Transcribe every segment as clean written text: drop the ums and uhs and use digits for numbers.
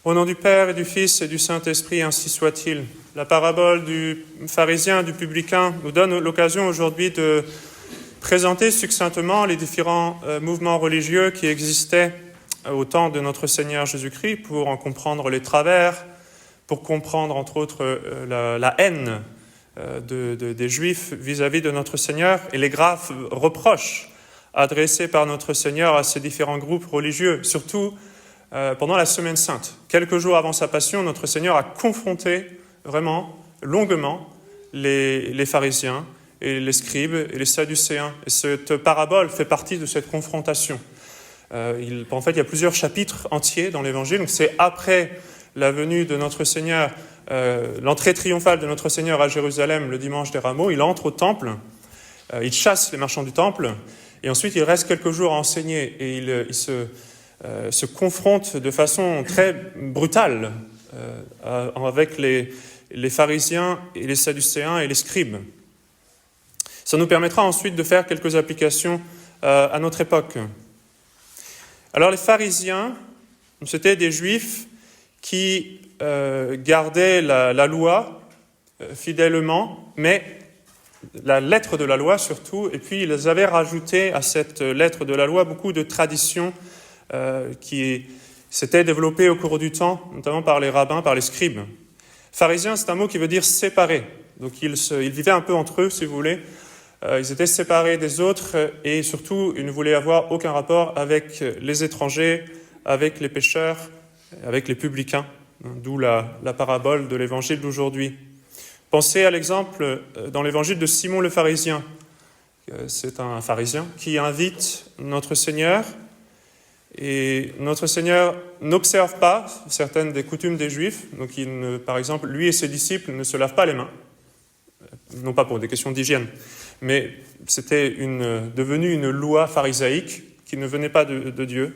Au nom du Père et du Fils et du Saint-Esprit, ainsi soit-il. La parabole du pharisien, du publicain, nous donne l'occasion aujourd'hui de présenter succinctement les différents mouvements religieux qui existaient au temps de notre Seigneur Jésus-Christ pour en comprendre les travers, pour comprendre entre autres la haine des Juifs vis-à-vis de notre Seigneur et les graves reproches adressés par notre Seigneur à ces différents groupes religieux, surtout pendant la Semaine Sainte. Quelques jours avant sa Passion, notre Seigneur a confronté vraiment longuement les pharisiens et les scribes et les sadducéens. Et cette parabole fait partie de cette confrontation. En fait, il y a plusieurs chapitres entiers dans l'Évangile. Donc, c'est après la venue de notre Seigneur, l'entrée triomphale de notre Seigneur à Jérusalem le dimanche des Rameaux. Il entre au temple, il chasse les marchands du temple, et ensuite il reste quelques jours à enseigner. Et il se confronte de façon très brutale avec les pharisiens et les sadducéens et les scribes. Ça nous permettra ensuite de faire quelques applications à notre époque. Alors les pharisiens, c'était des juifs qui gardaient la loi fidèlement, mais la lettre de la loi surtout, et puis ils avaient rajouté à cette lettre de la loi beaucoup de traditions qui s'étaient développées au cours du temps, notamment par les rabbins, par les scribes. Pharisien, c'est un mot qui veut dire séparé. Donc ils vivaient un peu entre eux, si vous voulez. Ils étaient séparés des autres et surtout, ils ne voulaient avoir aucun rapport avec les étrangers, avec les pécheurs, avec les publicains, d'où la parabole de l'évangile d'aujourd'hui. Pensez à l'exemple dans l'évangile de Simon le pharisien. C'est un pharisien qui invite notre Seigneur. Et notre Seigneur n'observe pas certaines des coutumes des Juifs. Donc, par exemple, lui et ses disciples ne se lavent pas les mains. Non pas pour des questions d'hygiène, mais c'était devenu une loi pharisaïque qui ne venait pas de Dieu.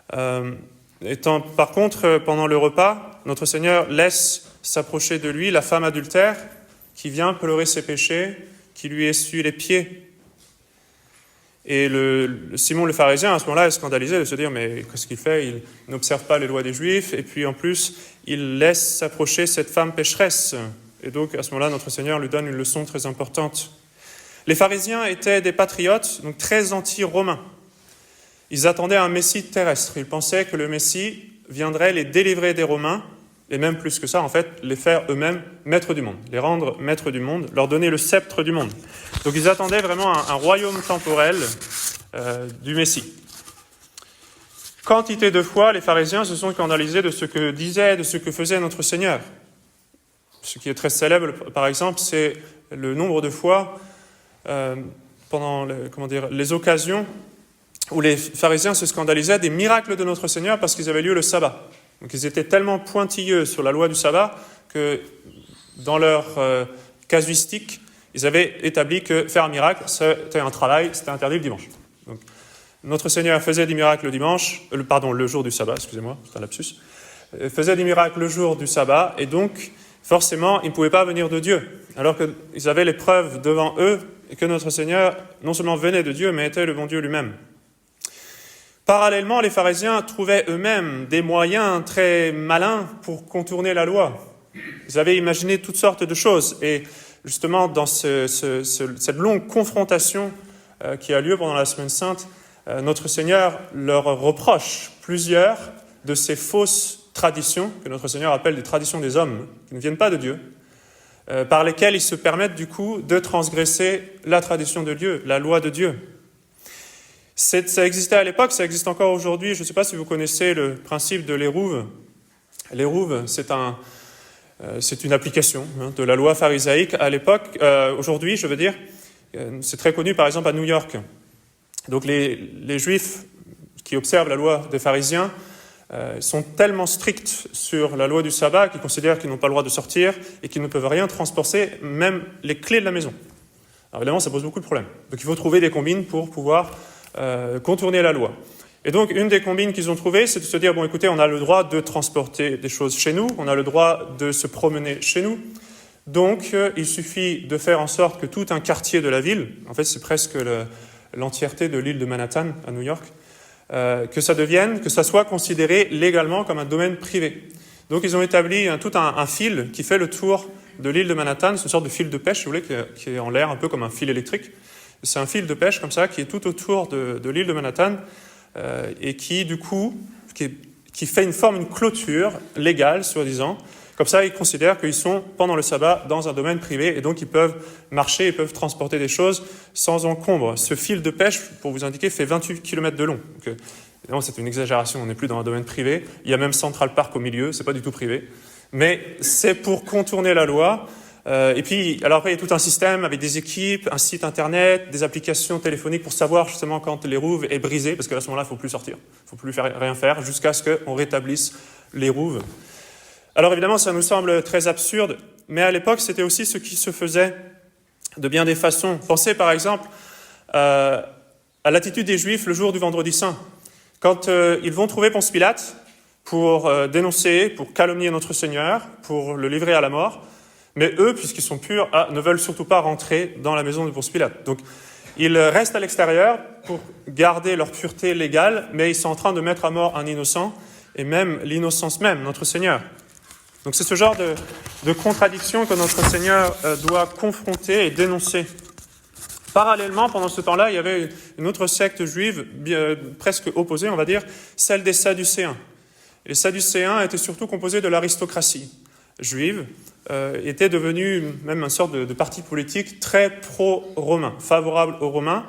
Par contre, pendant le repas, notre Seigneur laisse s'approcher de lui la femme adultère qui vient pleurer ses péchés, qui lui essuie les pieds. Et Simon le pharisien, à ce moment-là, est scandalisé de se dire « Mais qu'est-ce qu'il fait ? Il n'observe pas les lois des Juifs, et puis en plus, il laisse s'approcher cette femme pécheresse. » Et donc, à ce moment-là, notre Seigneur lui donne une leçon très importante. Les pharisiens étaient des patriotes, donc très anti-romains. Ils attendaient un Messie terrestre. Ils pensaient que le Messie viendrait les délivrer des Romains, et même plus que ça, en fait, les faire eux-mêmes maîtres du monde, les rendre maîtres du monde, leur donner le sceptre du monde. Donc ils attendaient vraiment un royaume temporel du Messie. Quantité de fois, les pharisiens se sont scandalisés de ce que disait, de ce que faisait notre Seigneur. Ce qui est très célèbre, par exemple, c'est le nombre de fois pendant les occasions où les pharisiens se scandalisaient des miracles de notre Seigneur parce qu'ils avaient lieu le sabbat. Donc ils étaient tellement pointilleux sur la loi du sabbat que dans leur casuistique, ils avaient établi que faire un miracle, c'était un travail, c'était interdit le dimanche. Donc, notre Seigneur faisait des miracles le jour du sabbat, excusez-moi, c'est un lapsus, faisait des miracles le jour du sabbat, et donc, forcément, ils ne pouvaient pas venir de Dieu, alors qu'ils avaient les preuves devant eux, et que notre Seigneur, non seulement venait de Dieu, mais était le bon Dieu lui-même. Parallèlement, les pharisiens trouvaient eux-mêmes des moyens très malins pour contourner la loi. Ils avaient imaginé toutes sortes de choses, et justement, dans cette longue confrontation qui a lieu pendant la Semaine Sainte, notre Seigneur leur reproche plusieurs de ces fausses traditions, que notre Seigneur appelle des traditions des hommes, qui ne viennent pas de Dieu, par lesquelles ils se permettent du coup de transgresser la tradition de Dieu, la loi de Dieu. Ça existait à l'époque, ça existe encore aujourd'hui. Je ne sais pas si vous connaissez le principe de l'érouve. L'érouve, c'est une application de la loi pharisaïque à l'époque. Aujourd'hui, je veux dire, c'est très connu par exemple à New York. Donc les Juifs qui observent la loi des pharisiens sont tellement stricts sur la loi du sabbat qu'ils considèrent qu'ils n'ont pas le droit de sortir et qu'ils ne peuvent rien transporter, même les clés de la maison. Alors évidemment, ça pose beaucoup de problèmes. Donc il faut trouver des combines pour pouvoir contourner la loi. Et donc, une des combines qu'ils ont trouvées, c'est de se dire, bon, écoutez, on a le droit de transporter des choses chez nous, on a le droit de se promener chez nous, donc il suffit de faire en sorte que tout un quartier de la ville, en fait c'est presque l'entièreté de l'île de Manhattan à New York, que ça soit considéré légalement comme un domaine privé. Donc ils ont établi tout un fil qui fait le tour de l'île de Manhattan, c'est une sorte de fil de pêche, si vous voulez, qui est en l'air un peu comme un fil électrique. C'est un fil de pêche comme ça qui est tout autour de l'île de Manhattan et qui, du coup, qui fait une clôture légale, soi-disant. Comme ça, ils considèrent qu'ils sont, pendant le sabbat, dans un domaine privé et donc ils peuvent marcher, ils peuvent transporter des choses sans encombre. Ce fil de pêche, pour vous indiquer, fait 28 km de long. Donc, évidemment, c'est une exagération, on n'est plus dans un domaine privé. Il y a même Central Park au milieu, c'est pas du tout privé. Mais c'est pour contourner la loi. Et puis, alors après, il y a tout un système avec des équipes, un site internet, des applications téléphoniques pour savoir justement quand les rouves est brisée, parce qu'à ce moment-là, il ne faut plus sortir, il ne faut plus rien faire jusqu'à ce qu'on rétablisse les rouves. Alors évidemment, ça nous semble très absurde, mais à l'époque, c'était aussi ce qui se faisait de bien des façons. Pensez par exemple à l'attitude des Juifs le jour du Vendredi Saint. Quand ils vont trouver Ponce Pilate pour dénoncer, pour calomnier notre Seigneur, pour le livrer à la mort, mais eux, puisqu'ils sont purs, ne veulent surtout pas rentrer dans la maison de Ponce Pilate. Donc, ils restent à l'extérieur pour garder leur pureté légale, mais ils sont en train de mettre à mort un innocent, et même l'innocence même, notre Seigneur. Donc, c'est ce genre de contradiction que notre Seigneur doit confronter et dénoncer. Parallèlement, pendant ce temps-là, il y avait une autre secte juive, presque opposée, on va dire, celle des Sadducéens. Et les Sadducéens étaient surtout composés de l'aristocratie juive, était devenu même une sorte de parti politique très pro-romain, favorable aux Romains.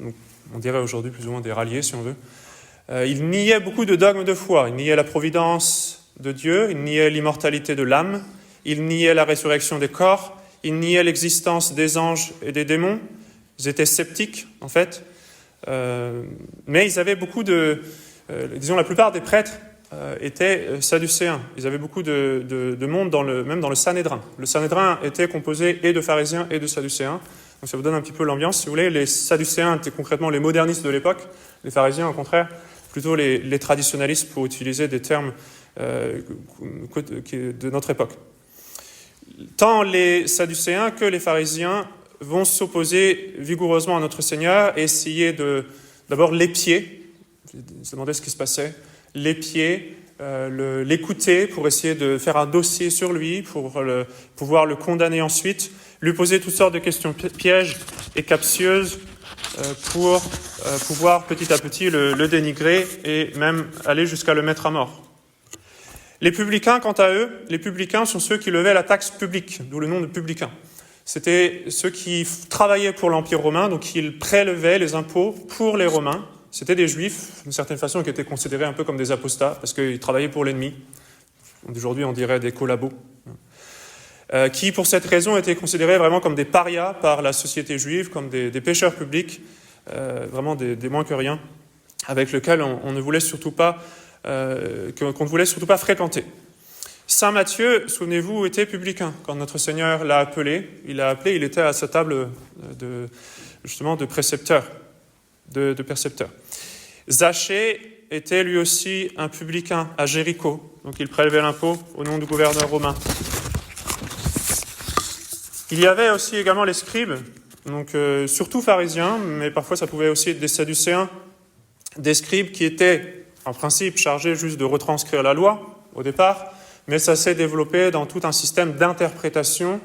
Donc, on dirait aujourd'hui plus ou moins des ralliés, si on veut. Ils niaient beaucoup de dogmes de foi. Ils niaient la providence de Dieu, ils niaient l'immortalité de l'âme, ils niaient la résurrection des corps, ils niaient l'existence des anges et des démons. Ils étaient sceptiques, en fait. Mais ils avaient beaucoup disons, la plupart des prêtres étaient sadducéens. Ils avaient beaucoup de monde, même dans le Sanhédrin. Le Sanhédrin était composé et de pharisiens et de sadducéens. Donc ça vous donne un petit peu l'ambiance, si vous voulez. Les sadducéens étaient concrètement les modernistes de l'époque. Les pharisiens, au contraire, plutôt les traditionalistes, pour utiliser des termes de notre époque. Tant les sadducéens que les pharisiens vont s'opposer vigoureusement à notre Seigneur et essayer d'abord l'épier. Ils se demandaient ce qui se passait. L'épier, l'écouter pour essayer de faire un dossier sur lui, pour pouvoir le condamner ensuite, lui poser toutes sortes de questions pièges et captieuses pour pouvoir petit à petit le dénigrer et même aller jusqu'à le mettre à mort. Les publicains, quant à eux, les publicains sont ceux qui levaient la taxe publique, d'où le nom de publicains. C'était ceux qui travaillaient pour l'Empire romain, donc ils prélevaient les impôts pour les Romains. C'était des Juifs, d'une certaine façon, qui étaient considérés un peu comme des apostats, parce qu'ils travaillaient pour l'ennemi. Aujourd'hui, on dirait des collabos. Qui, pour cette raison, étaient considérés vraiment comme des parias par la société juive, comme des pécheurs publics, vraiment des moins que rien, avec lesquels on ne voulait surtout pas, qu'on ne voulait surtout pas fréquenter. Saint Matthieu, souvenez-vous, était publicain. Quand notre Seigneur l'a appelé, il était à sa table de précepteur, de percepteur. Zachée était lui aussi un publicain à Jéricho, donc il prélevait l'impôt au nom du gouverneur romain. Il y avait aussi également les scribes, donc surtout pharisiens, mais parfois ça pouvait aussi être des sadducéens, des scribes qui étaient en principe chargés juste de retranscrire la loi au départ, mais ça s'est développé dans tout un système d'interprétation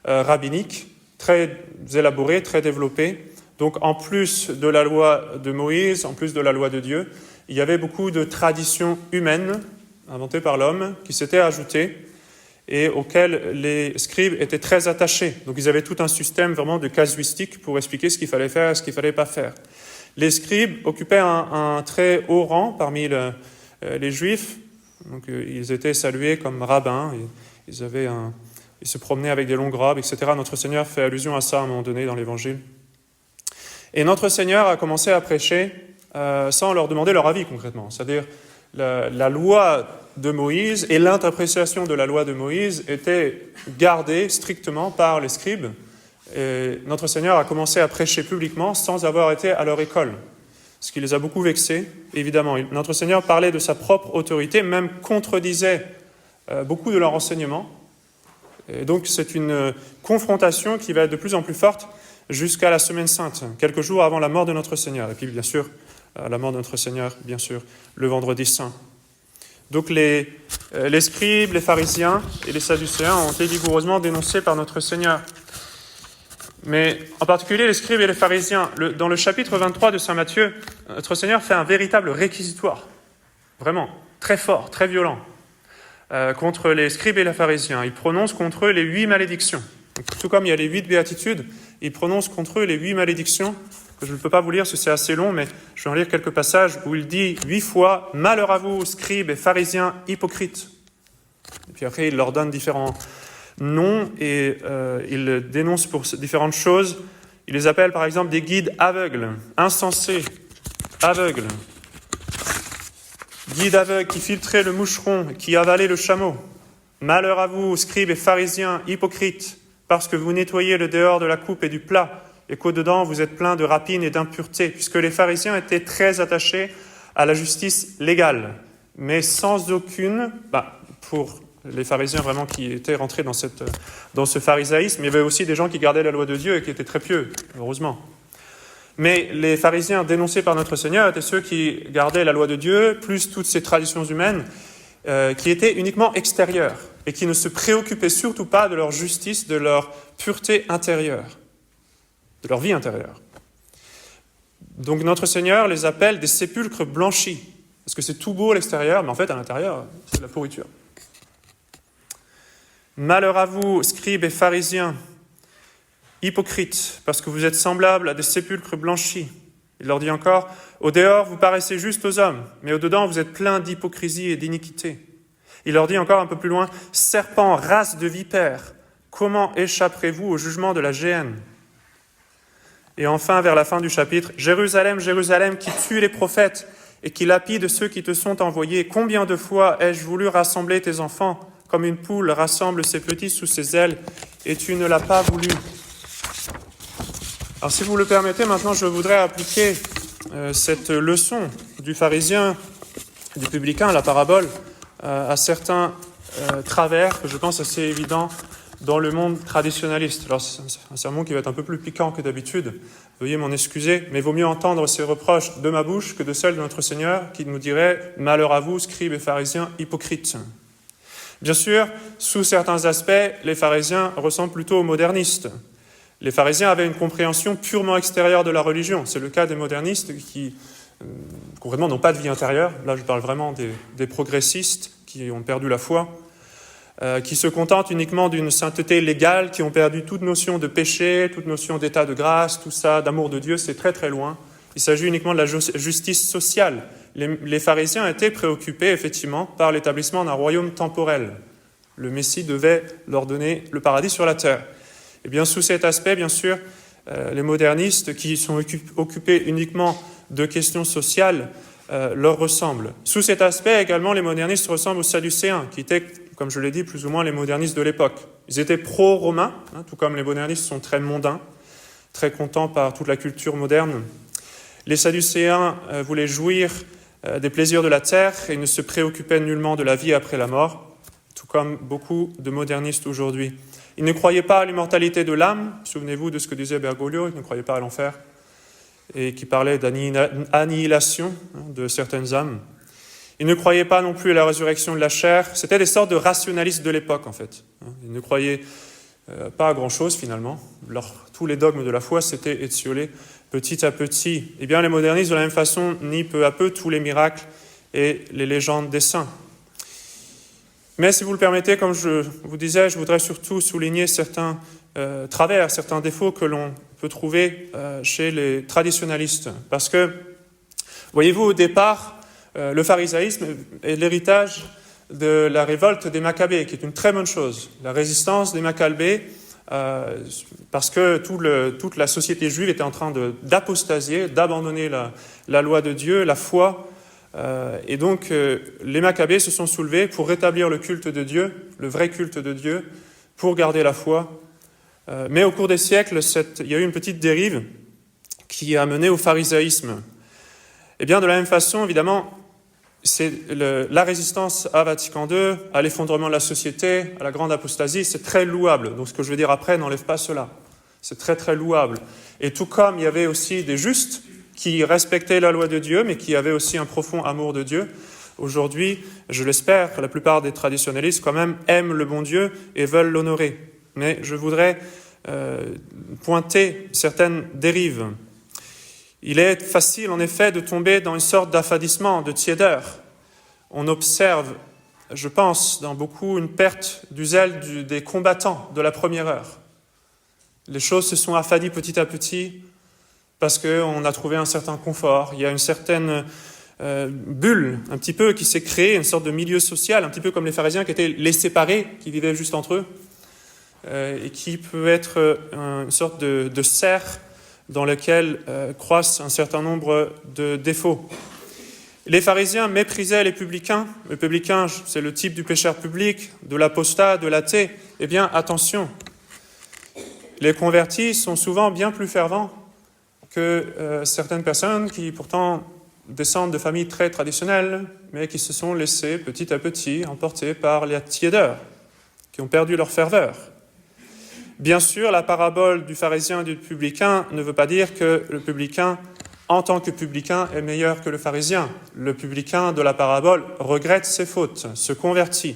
rabbinique très élaboré, très développé. Donc en plus de la loi de Moïse, en plus de la loi de Dieu, il y avait beaucoup de traditions humaines inventées par l'homme qui s'étaient ajoutées et auxquelles les scribes étaient très attachés. Donc ils avaient tout un système vraiment de casuistique pour expliquer ce qu'il fallait faire et ce qu'il ne fallait pas faire. Les scribes occupaient un très haut rang parmi les Juifs. Donc, ils étaient salués comme rabbins. Ils se promenaient avec des longues robes, etc. Notre Seigneur fait allusion à ça à un moment donné dans l'Évangile. Et notre Seigneur a commencé à prêcher sans leur demander leur avis concrètement. C'est-à-dire la loi de Moïse et l'interprétation de la loi de Moïse étaient gardées strictement par les scribes. Et notre Seigneur a commencé à prêcher publiquement sans avoir été à leur école, ce qui les a beaucoup vexés, évidemment. Notre Seigneur parlait de sa propre autorité, même contredisait beaucoup de leurs enseignements. Et donc c'est une confrontation qui va être de plus en plus forte jusqu'à la Semaine Sainte, quelques jours avant la mort de notre Seigneur. Et puis bien sûr, à la mort de notre Seigneur, bien sûr, le vendredi saint. Donc les scribes, les pharisiens et les sadducéens ont été vigoureusement dénoncés par notre Seigneur. Mais en particulier les scribes et les pharisiens. Dans le chapitre 23 de saint Matthieu, notre Seigneur fait un véritable réquisitoire, vraiment, très fort, très violent, contre les scribes et les pharisiens. Il prononce contre eux les 8 malédictions. Donc, tout comme il y a les 8 béatitudes, il prononce contre eux les 8 malédictions, que je ne peux pas vous lire parce que c'est assez long, mais je vais en lire quelques passages où il dit 8 fois « Malheur à vous, scribes et pharisiens hypocrites ». Et puis après, il leur donne différents noms et il dénonce pour différentes choses. Il les appelle par exemple des guides aveugles, insensés, aveugles. Guides aveugles qui filtraient le moucheron, qui avalaient le chameau. Malheur à vous, scribes et pharisiens hypocrites, parce que vous nettoyez le dehors de la coupe et du plat, et qu'au-dedans vous êtes plein de rapines et d'impuretés, puisque les pharisiens étaient très attachés à la justice légale, mais sans aucune, pour les pharisiens vraiment qui étaient rentrés dans ce pharisaïsme, il y avait aussi des gens qui gardaient la loi de Dieu et qui étaient très pieux, heureusement. Mais les pharisiens dénoncés par notre Seigneur étaient ceux qui gardaient la loi de Dieu, plus toutes ces traditions humaines, qui étaient uniquement extérieures et qui ne se préoccupaient surtout pas de leur justice, de leur pureté intérieure, de leur vie intérieure. Donc notre Seigneur les appelle des sépulcres blanchis, parce que c'est tout beau à l'extérieur, mais en fait à l'intérieur, c'est de la pourriture. Malheur à vous, scribes et pharisiens, hypocrites, parce que vous êtes semblables à des sépulcres blanchis. Il leur dit encore, au dehors, vous paraissez juste aux hommes, mais au dedans, vous êtes pleins d'hypocrisie et d'iniquité. Il leur dit encore un peu plus loin, serpents, race de vipères, comment échapperez-vous au jugement de la géhenne ? Et enfin, vers la fin du chapitre, Jérusalem, Jérusalem, qui tue les prophètes et qui lapide ceux qui te sont envoyés, combien de fois ai-je voulu rassembler tes enfants, comme une poule rassemble ses petits sous ses ailes, et tu ne l'as pas voulu. Alors si vous le permettez, maintenant je voudrais appliquer cette leçon du pharisien, du publicain, la parabole, à certains travers que je pense assez évidents dans le monde traditionnaliste. Alors c'est un sermon qui va être un peu plus piquant que d'habitude, veuillez m'en excuser, mais vaut mieux entendre ces reproches de ma bouche que de celle de notre Seigneur qui nous dirait « Malheur à vous, scribes et pharisiens hypocrites ». Bien sûr, sous certains aspects, les pharisiens ressemblent plutôt aux modernistes. Les pharisiens avaient une compréhension purement extérieure de la religion. C'est le cas des modernistes qui, concrètement, n'ont pas de vie intérieure. Là, je parle vraiment des progressistes qui ont perdu la foi, qui se contentent uniquement d'une sainteté légale, qui ont perdu toute notion de péché, toute notion d'état de grâce, tout ça, d'amour de Dieu, c'est très très loin. Il s'agit uniquement de la justice sociale. Les pharisiens étaient préoccupés, effectivement, par l'établissement d'un royaume temporel. Le Messie devait leur donner le paradis sur la terre. Et bien, sous cet aspect, bien sûr, les modernistes, qui sont occupés uniquement de questions sociales, leur ressemblent. Sous cet aspect, également, les modernistes ressemblent aux Sadducéens, qui étaient, comme je l'ai dit, plus ou moins les modernistes de l'époque. Ils étaient pro-romains, tout comme les modernistes sont très mondains, très contents par toute la culture moderne. Les Sadducéens voulaient jouir des plaisirs de la terre et ne se préoccupaient nullement de la vie après la mort, tout comme beaucoup de modernistes aujourd'hui. Ils ne croyaient pas à l'immortalité de l'âme, souvenez-vous de ce que disait Bergoglio, ils ne croyaient pas à l'enfer, et qui parlait d'annihilation de certaines âmes. Ils ne croyaient pas non plus à la résurrection de la chair, c'était des sortes de rationalistes de l'époque en fait. Ils ne croyaient pas à grand-chose finalement, tous les dogmes de la foi s'étaient étiolés petit à petit. Eh bien les modernistes de la même façon nient peu à peu tous les miracles et les légendes des saints. Mais si vous le permettez, comme je vous disais, je voudrais surtout souligner certains travers, certains défauts que l'on peut trouver chez les traditionalistes. Parce que, voyez-vous, au départ, le pharisaïsme est l'héritage de la révolte des Maccabées, qui est une très bonne chose. La résistance des Maccabées, parce que toute la société juive était en train d'apostasier, d'abandonner la loi de Dieu, la foi. Et donc, les Maccabées se sont soulevés pour rétablir le culte de Dieu, le vrai culte de Dieu, pour garder la foi. Mais au cours des siècles, il y a eu une petite dérive qui a mené au pharisaïsme. Et bien, de la même façon, évidemment, c'est la résistance à Vatican II, à l'effondrement de la société, à la grande apostasie, c'est très louable. Donc, ce que je veux dire après n'enlève pas cela. C'est très, très louable. Et tout comme il y avait aussi des justes qui respectaient la loi de Dieu, mais qui avaient aussi un profond amour de Dieu. Aujourd'hui, je l'espère, la plupart des traditionnalistes quand même aiment le bon Dieu et veulent l'honorer. Mais je voudrais pointer certaines dérives. Il est facile, en effet, de tomber dans une sorte d'affadissement, de tiédeur. On observe, je pense, dans beaucoup, une perte du zèle des combattants de la première heure. Les choses se sont affadies petit à petit parce qu'on a trouvé un certain confort. Il y a une certaine bulle, un petit peu, qui s'est créée, une sorte de milieu social, un petit peu comme les pharisiens qui étaient les séparés, qui vivaient juste entre eux, et qui peut être une sorte de serre dans lequel croissent un certain nombre de défauts. Les pharisiens méprisaient les publicains. Le publicain, c'est le type du pécheur public, de l'apostat, de l'athée. Eh bien, attention, les convertis sont souvent bien plus fervents que certaines personnes qui pourtant descendent de familles très traditionnelles, mais qui se sont laissées petit à petit emporter par la tiédeur, qui ont perdu leur ferveur. Bien sûr, la parabole du pharisien et du publicain ne veut pas dire que le publicain, en tant que publicain, est meilleur que le pharisien. Le publicain de la parabole regrette ses fautes, se convertit.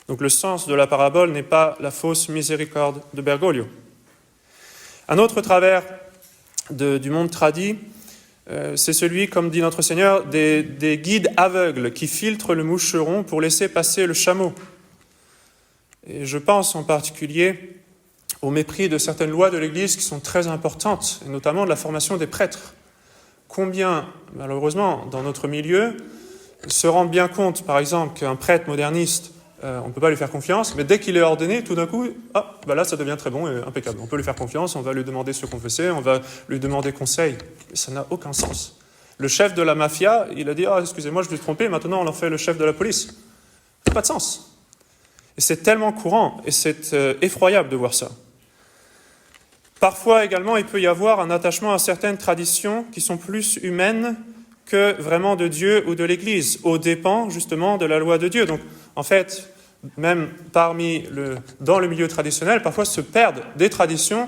Donc le sens de la parabole n'est pas la fausse miséricorde de Bergoglio. Un autre travers du monde tradit, c'est celui, comme dit notre Seigneur, des guides aveugles qui filtrent le moucheron pour laisser passer le chameau. Et je pense en particulier au mépris de certaines lois de l'Église qui sont très importantes, et notamment de la formation des prêtres. Combien, malheureusement, dans notre milieu, se rendent bien compte, par exemple, qu'un prêtre moderniste, on ne peut pas lui faire confiance, mais dès qu'il est ordonné, tout d'un coup, là, ça devient très bon et impeccable. On peut lui faire confiance, on va lui demander de se confesser, on va lui demander conseil. Mais ça n'a aucun sens. Le chef de la mafia, il a dit « excusez-moi, je me suis trompé, maintenant on en fait le chef de la police ». Ça n'a pas de sens. Et c'est tellement courant, et c'est effroyable de voir ça. Parfois également, il peut y avoir un attachement à certaines traditions qui sont plus humaines que vraiment de Dieu ou de l'Église, aux dépens justement de la loi de Dieu. Donc, en fait, même dans le milieu traditionnel, parfois se perdent des traditions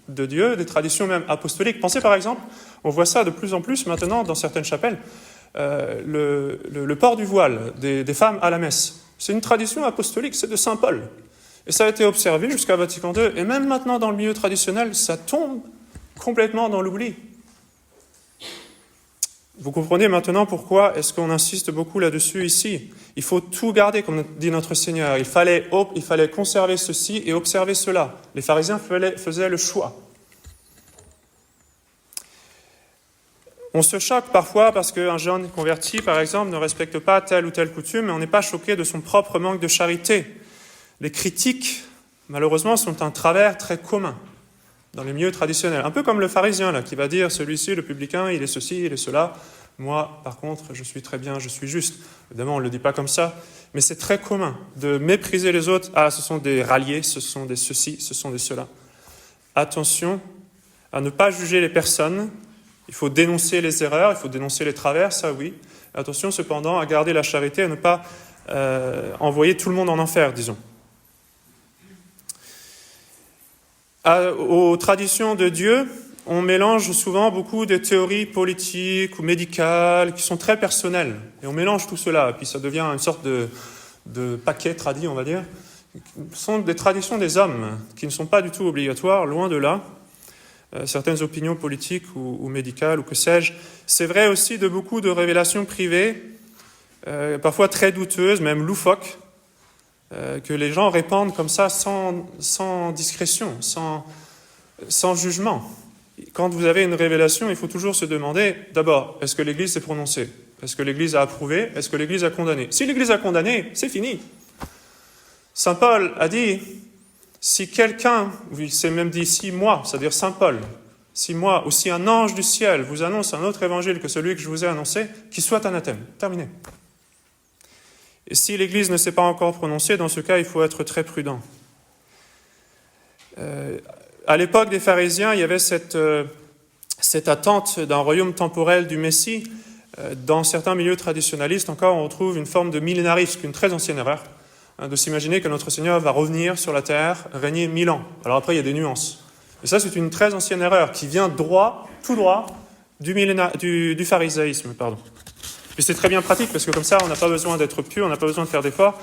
de Dieu, des traditions même apostoliques. Pensez par exemple, on voit ça de plus en plus maintenant dans certaines chapelles, le port du voile des femmes à la messe. C'est une tradition apostolique, c'est de Saint Paul. Et ça a été observé jusqu'à Vatican II. Et même maintenant, dans le milieu traditionnel, ça tombe complètement dans l'oubli. Vous comprenez maintenant pourquoi est-ce qu'on insiste beaucoup là-dessus ici. Il faut tout garder, comme dit notre Seigneur. Il fallait conserver ceci et observer cela. Les pharisiens faisaient le choix. On se choque parfois parce qu'un jeune converti, par exemple, ne respecte pas telle ou telle coutume, mais on n'est pas choqué de son propre manque de charité. Les critiques, malheureusement, sont un travers très commun dans les milieux traditionnels. Un peu comme le pharisien, là, qui va dire, celui-ci, le publicain, il est ceci, il est cela. Moi, par contre, je suis très bien, je suis juste. Évidemment, on ne le dit pas comme ça, mais c'est très commun de mépriser les autres. Ce sont des ralliés, ce sont des ceci, ce sont des cela. Attention à ne pas juger les personnes. Il faut dénoncer les erreurs, il faut dénoncer les travers, ça oui. Attention cependant à garder la charité, à ne pas envoyer tout le monde en enfer, disons. Aux traditions de Dieu, on mélange souvent beaucoup de théories politiques ou médicales qui sont très personnelles. Et on mélange tout cela, et puis ça devient une sorte de paquet tradit, on va dire. Ce sont des traditions des hommes qui ne sont pas du tout obligatoires, loin de là. Certaines opinions politiques ou médicales, ou que sais-je. C'est vrai aussi de beaucoup de révélations privées, parfois très douteuses, même loufoques, que les gens répandent comme ça sans discrétion, sans jugement. Quand vous avez une révélation, il faut toujours se demander, d'abord, est-ce que l'Église s'est prononcée ? Est-ce que l'Église a approuvé ? Est-ce que l'Église a condamné ? Si l'Église a condamné, c'est fini. Saint Paul a dit, si quelqu'un, il s'est même dit 6 mois, c'est-à-dire Saint Paul, 6 mois, ou si un ange du ciel vous annonce un autre évangile que celui que je vous ai annoncé, qu'il soit anathème. Terminé. Et si l'Église ne s'est pas encore prononcée, dans ce cas, il faut être très prudent. À l'époque des pharisiens, il y avait cette attente d'un royaume temporel du Messie. Dans certains milieux traditionnalistes, encore, on retrouve une forme de millénarisme, une très ancienne erreur, de s'imaginer que notre Seigneur va revenir sur la terre, régner 1000 ans. Alors après, il y a des nuances. Et ça, c'est une très ancienne erreur qui vient tout droit du pharisaïsme. Et c'est très bien pratique, parce que comme ça, on n'a pas besoin d'être pieux, on n'a pas besoin de faire d'efforts.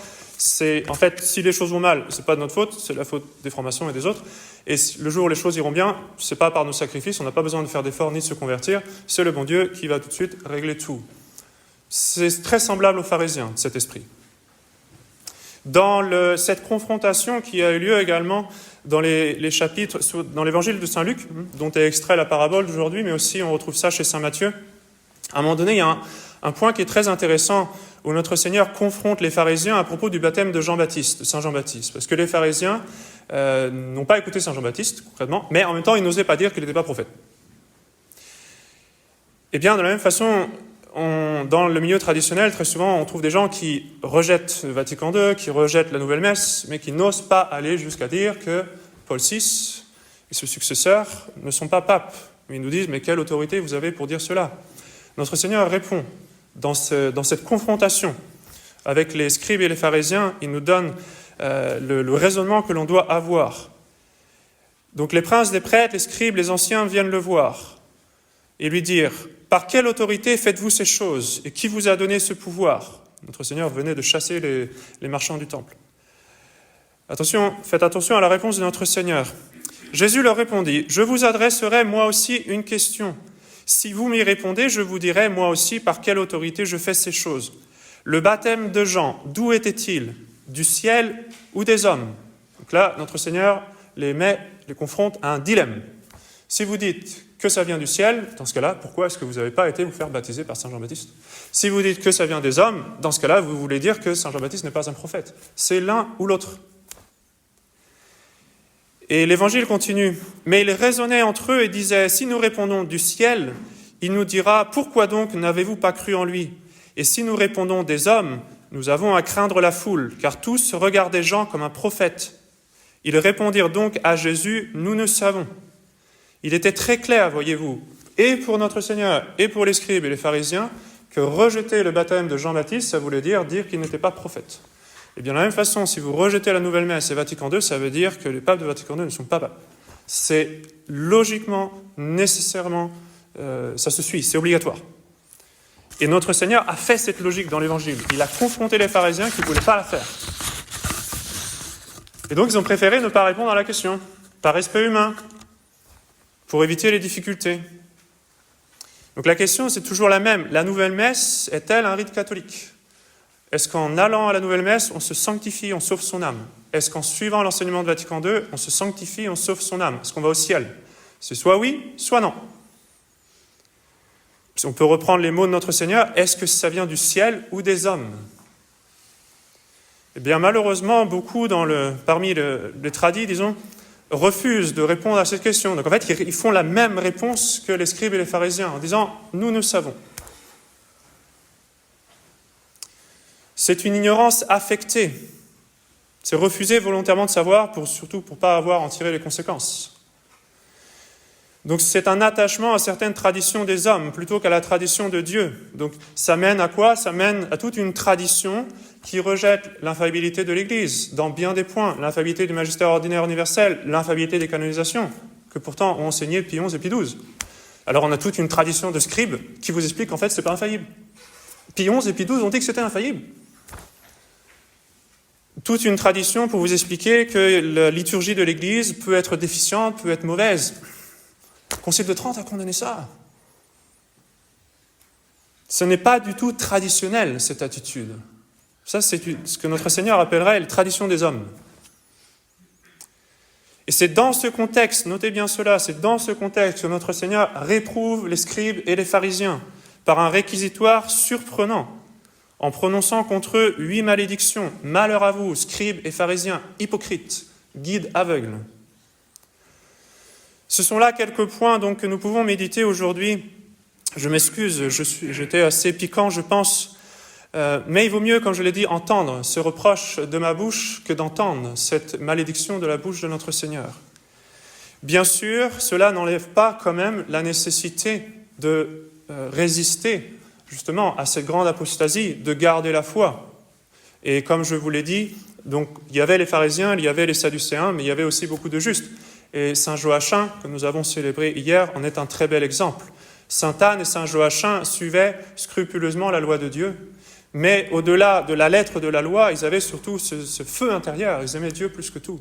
En fait, si les choses vont mal, c'est pas de notre faute, c'est la faute des formations et des autres. Et le jour où les choses iront bien, c'est pas par nos sacrifices, on n'a pas besoin de faire d'efforts ni de se convertir, c'est le bon Dieu qui va tout de suite régler tout. C'est très semblable aux pharisiens, cet esprit. Dans cette confrontation qui a eu lieu également dans les chapitres, dans l'évangile de Saint Luc, dont est extrait la parabole d'aujourd'hui, mais aussi on retrouve ça chez Saint Matthieu, à un moment donné, il y a un point qui est très intéressant où notre Seigneur confronte les pharisiens à propos du baptême de Jean-Baptiste, de Saint Jean-Baptiste. Parce que les pharisiens n'ont pas écouté Saint Jean-Baptiste, concrètement, mais en même temps, ils n'osaient pas dire qu'il n'était pas prophète. Eh bien, de la même façon, dans le milieu traditionnel, très souvent, on trouve des gens qui rejettent Vatican II, qui rejettent la nouvelle messe, mais qui n'osent pas aller jusqu'à dire que Paul VI et ses successeurs ne sont pas papes. Ils nous disent, mais quelle autorité vous avez pour dire cela ? Notre Seigneur répond dans cette confrontation avec les scribes et les pharisiens, il nous donne le raisonnement que l'on doit avoir. Donc les princes des prêtres, les scribes, les anciens viennent le voir et lui dire « Par quelle autorité faites-vous ces choses et qui vous a donné ce pouvoir ?» Notre Seigneur venait de chasser les marchands du temple. Faites attention à la réponse de notre Seigneur. Jésus leur répondit « Je vous adresserai moi aussi une question. Si vous m'y répondez, je vous dirai moi aussi par quelle autorité je fais ces choses. Le baptême de Jean, d'où était-il ? Du ciel ou des hommes ?» Donc là, notre Seigneur les confronte à un dilemme. Si vous dites que ça vient du ciel, dans ce cas-là, pourquoi est-ce que vous n'avez pas été vous faire baptiser par Saint Jean-Baptiste ? Si vous dites que ça vient des hommes, dans ce cas-là, vous voulez dire que Saint Jean-Baptiste n'est pas un prophète. C'est l'un ou l'autre. Et l'Évangile continue. Mais ils raisonnaient entre eux et disaient, si nous répondons du ciel, il nous dira, pourquoi donc n'avez-vous pas cru en lui ? Et si nous répondons des hommes, nous avons à craindre la foule, car tous regardaient Jean comme un prophète. Ils répondirent donc à Jésus, nous ne savons. Il était très clair, voyez-vous, et pour notre Seigneur, et pour les scribes et les pharisiens, que rejeter le baptême de Jean-Baptiste, ça voulait dire qu'il n'était pas prophète. Et bien de la même façon, si vous rejetez la nouvelle messe et Vatican II, ça veut dire que les papes de Vatican II ne sont pas papes. C'est logiquement, nécessairement, ça se suit, c'est obligatoire. Et notre Seigneur a fait cette logique dans l'Évangile. Il a confronté les pharisiens qui ne voulaient pas la faire. Et donc ils ont préféré ne pas répondre à la question, par respect humain, pour éviter les difficultés. Donc la question, c'est toujours la même. La nouvelle messe est-elle un rite catholique ? Est-ce qu'en allant à la nouvelle messe, on se sanctifie, on sauve son âme ? Est-ce qu'en suivant l'enseignement de Vatican II, on se sanctifie, on sauve son âme ? Est-ce qu'on va au ciel ? C'est soit oui, soit non. On peut reprendre les mots de notre Seigneur. Est-ce que ça vient du ciel ou des hommes ? Eh bien, malheureusement, beaucoup parmi les tradis, disons, refusent de répondre à cette question. Donc, en fait, ils font la même réponse que les scribes et les pharisiens, en disant « nous, nous savons ». C'est une ignorance affectée. C'est refuser volontairement de savoir, surtout pour ne pas avoir à en tirer les conséquences. Donc c'est un attachement à certaines traditions des hommes plutôt qu'à la tradition de Dieu. Donc ça mène à quoi ? Ça mène à toute une tradition qui rejette l'infaillibilité de l'Église dans bien des points. L'infaillibilité du magistère ordinaire universel, l'infaillibilité des canonisations, que pourtant ont enseigné Pie XI et Pie XII. Alors on a toute une tradition de scribes qui vous explique qu'en fait c'est pas infaillible. Pie XI et Pie XII ont dit que c'était infaillible. Toute une tradition pour vous expliquer que la liturgie de l'Église peut être déficiente, peut être mauvaise. Le Concile de Trente a condamné ça. Ce n'est pas du tout traditionnel, cette attitude. Ça, c'est ce que notre Seigneur appellerait la tradition des hommes. Et c'est dans ce contexte, notez bien cela, c'est dans ce contexte que notre Seigneur réprouve les scribes et les pharisiens par un réquisitoire surprenant, en prononçant contre eux 8 malédictions. Malheur à vous, scribes et pharisiens, hypocrites, guides aveugles. Ce sont là quelques points donc, que nous pouvons méditer aujourd'hui. Je m'excuse, j'étais assez piquant, je pense, mais il vaut mieux, comme je l'ai dit, entendre ce reproche de ma bouche que d'entendre cette malédiction de la bouche de notre Seigneur. Bien sûr, cela n'enlève pas quand même la nécessité de résister justement à cette grande apostasie, de garder la foi. Et comme je vous l'ai dit, donc, il y avait les pharisiens, il y avait les sadducéens, mais il y avait aussi beaucoup de justes. Et Saint Joachim, que nous avons célébré hier, en est un très bel exemple. Sainte Anne et Saint Joachim suivaient scrupuleusement la loi de Dieu, mais au-delà de la lettre de la loi, ils avaient surtout ce feu intérieur, ils aimaient Dieu plus que tout.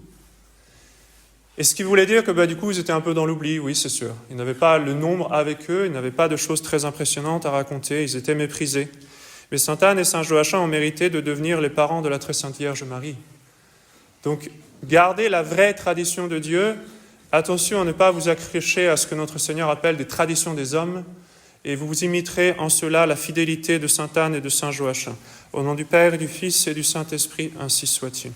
Et ce qui voulait dire que du coup, ils étaient un peu dans l'oubli, oui, c'est sûr. Ils n'avaient pas le nombre avec eux, ils n'avaient pas de choses très impressionnantes à raconter, ils étaient méprisés. Mais Sainte Anne et Saint Joachim ont mérité de devenir les parents de la très sainte Vierge Marie. Donc, gardez la vraie tradition de Dieu. Attention à ne pas vous accrocher à ce que notre Seigneur appelle des traditions des hommes, et vous imiterez en cela la fidélité de Sainte Anne et de Saint Joachim. Au nom du Père et du Fils et du Saint-Esprit, ainsi soit-il.